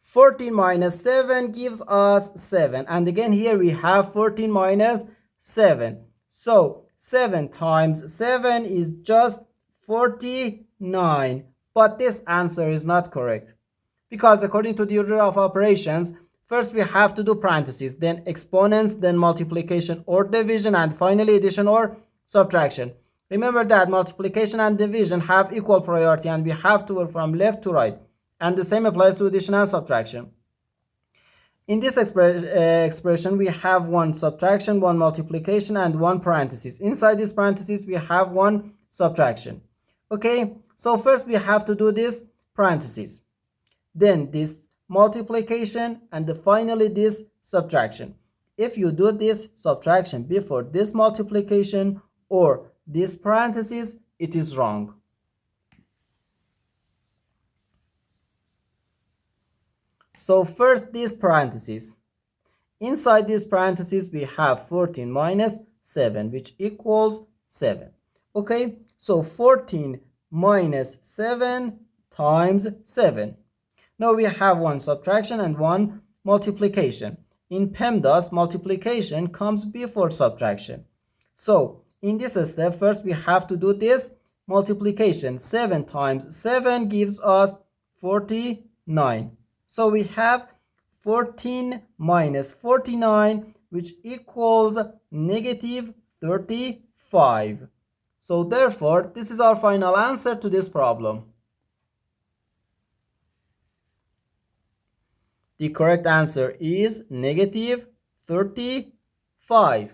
14 minus 7 gives us 7. And again, here we have 14 minus 7. So 7 times 7 is just 49. But this answer is not correct, because according to the order of operations, first we have to do parentheses, then exponents, then multiplication or division, and finally addition or subtraction. Remember that multiplication and division have equal priority, and we have to work from left to right. And the same applies to addition and subtraction. In this expression, we have one subtraction, one multiplication, and one parenthesis. Inside this parenthesis, we have one subtraction. Okay, so first we have to do this parenthesis, then this multiplication, and finally this subtraction. If you do this subtraction before this multiplication or this parenthesis, it is wrong. So first this parenthesis. Inside this parenthesis we have 14 minus 7, which equals 7. Okay, so 14 minus 7 times 7. Now we have one subtraction and one multiplication. In PEMDAS, multiplication comes before subtraction. So in this step, first we have to do this multiplication. 7 times 7 gives us 49. So we have 14 minus 49, which equals negative 35. So therefore, this is our final answer to this problem. The correct answer is negative 35.